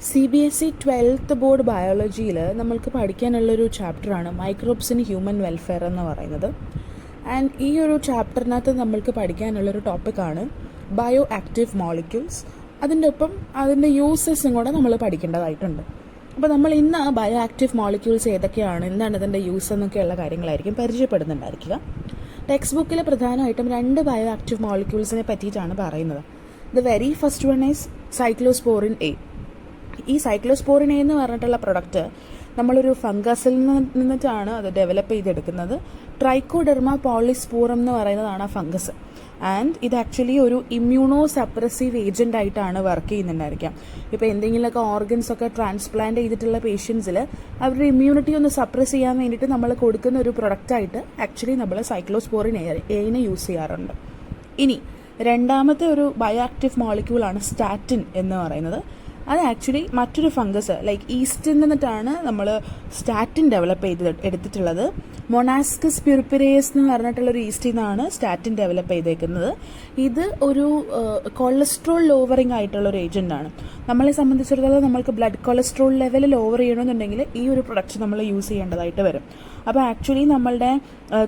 CBSE 12th board ബയോളജിയിൽ നമ്മൾക്ക് പഠിക്കാനുള്ളൊരു ചാപ്റ്ററാണ് microbes in human welfare എന്ന് പറയുന്നത്. ആൻഡ് ഈ ഒരു ചാപ്റ്ററിനകത്ത് നമ്മൾക്ക് പഠിക്കാനുള്ളൊരു ടോപ്പിക്കാണ് ബയോ ആക്റ്റീവ് മോളിക്യൂൾസ്. അതിൻ്റെ ഒപ്പം അതിൻ്റെ യൂസസും കൂടെ നമ്മൾ പഠിക്കേണ്ടതായിട്ടുണ്ട്. അപ്പോൾ നമ്മൾ ഇന്ന് ബയോ ആക്റ്റീവ് മോളിക്യൂൾസ് ഏതൊക്കെയാണ്, എന്താണ് ഇതിൻ്റെ യൂസ് എന്നൊക്കെയുള്ള കാര്യങ്ങളായിരിക്കും പരിചയപ്പെടുന്നുണ്ടായിരിക്കുക. ടെക്സ്റ്റ് ബുക്കിൽ പ്രധാനമായിട്ടും 2 ബയോ ആക്റ്റീവ് മോളിക്യൂൾസിനെ പറ്റിയിട്ടാണ് പറയുന്നത്. The very first one is cyclosporin A. ഈ സൈക്ലോസ്പോറിൻ എ എന്ന് പറഞ്ഞിട്ടുള്ള പ്രൊഡക്റ്റ് നമ്മളൊരു ഫംഗസിൽ നിന്നിട്ടാണ് അത് ഡെവലപ്പ് ചെയ്തെടുക്കുന്നത്. ട്രൈക്കോഡെർമ പോളിസ്പോറം എന്ന് പറയുന്നതാണ് ആ ഫംഗസ്. ആൻഡ് ഇത് ആക്ച്വലി ഒരു ഇമ്മ്യൂണോ സപ്രസീവ് ഏജൻ്റ് ആയിട്ടാണ് വർക്ക് ചെയ്യുന്നുണ്ടായിരിക്കാം. ഇപ്പോൾ എന്തെങ്കിലുമൊക്കെ ഓർഗൻസ് ഒക്കെ ട്രാൻസ്പ്ലാന്റ് ചെയ്തിട്ടുള്ള പേഷ്യൻസിൽ അവരുടെ ഇമ്മ്യൂണിറ്റി ഒന്ന് സപ്രസ് ചെയ്യാൻ വേണ്ടിയിട്ട് നമ്മൾ കൊടുക്കുന്ന ഒരു പ്രൊഡക്റ്റായിട്ട് ആക്ച്വലി നമ്മൾ സൈക്ലോസ്പോറിൻ എനെ യൂസ് ചെയ്യാറുണ്ട്. ഇനി രണ്ടാമത്തെ ഒരു ബയോ ആക്റ്റീവ് മോളിക്യൂളാണ് സ്റ്റാറ്റിൻ എന്ന് പറയുന്നത്. അത് ആക്ച്വലി മറ്റൊരു ഫംഗസ് ലൈക്ക് ഈസ്റ്റിൽ നിന്നിട്ടാണ് നമ്മൾ സ്റ്റാറ്റിൻ ഡെവലപ്പ് എടുത്തിട്ടുള്ളത്. മൊണാസ്കസ് പ്യൂർപിരേസ് എന്ന് പറഞ്ഞിട്ടുള്ളൊരു ഈസ്റ്റിൽ നിന്നാണ് സ്റ്റാറ്റിൻ ഡെവലപ്പ് ചെയ്തേക്കുന്നത്. ഇത് ഒരു കൊളസ്ട്രോൾ ലോവറിങ് ആയിട്ടുള്ളൊരു ഏജൻ്റാണ്. നമ്മളെ സംബന്ധിച്ചിടത്തോളം നമ്മൾക്ക് ബ്ലഡ് കൊളസ്ട്രോൾ ലെവൽ ലോവർ ചെയ്യണമെന്നുണ്ടെങ്കിൽ ഈ ഒരു പ്രൊഡക്റ്റ് നമ്മൾ യൂസ് ചെയ്യേണ്ടതായിട്ട് വരും. അപ്പോൾ ആക്ച്വലി നമ്മളുടെ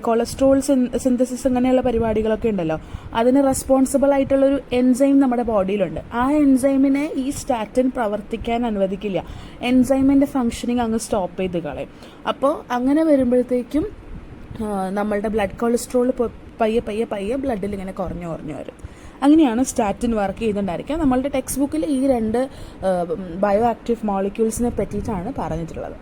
കൊളസ്ട്രോൾ സിന്തസിസ് അങ്ങനെയുള്ള പരിപാടികളൊക്കെ ഉണ്ടല്ലോ, അതിന് റെസ്പോൺസിബിൾ ആയിട്ടുള്ളൊരു എൻസൈം നമ്മുടെ ബോഡിയിലുണ്ട്. ആ എൻസൈമിനെ ഈ സ്റ്റാറ്റിൻ പ്രവർത്തിക്കാൻ അനുവദിക്കില്ല. എൻസൈമിൻ്റെ ഫങ്ഷനിങ് അങ്ങ് സ്റ്റോപ്പ് ചെയ്ത് കളയും. അപ്പോൾ അങ്ങനെ വരുമ്പോഴത്തേക്കും നമ്മളുടെ ബ്ലഡ് കൊളസ്ട്രോൾ പയ്യെ പയ്യെ പയ്യെ ബ്ലഡിൽ ഇങ്ങനെ കുറഞ്ഞു വരും. അങ്ങനെയാണ് സ്റ്റാറ്റിൻ വർക്ക് ചെയ്തുകൊണ്ടായിരിക്കുക. നമ്മളുടെ ടെക്സ്റ്റ് ബുക്കിൽ ഈ 2 ബയോ ആക്റ്റീവ് മോളിക്യൂൾസിനെ പറ്റിയിട്ടാണ് പറഞ്ഞിട്ടുള്ളത്.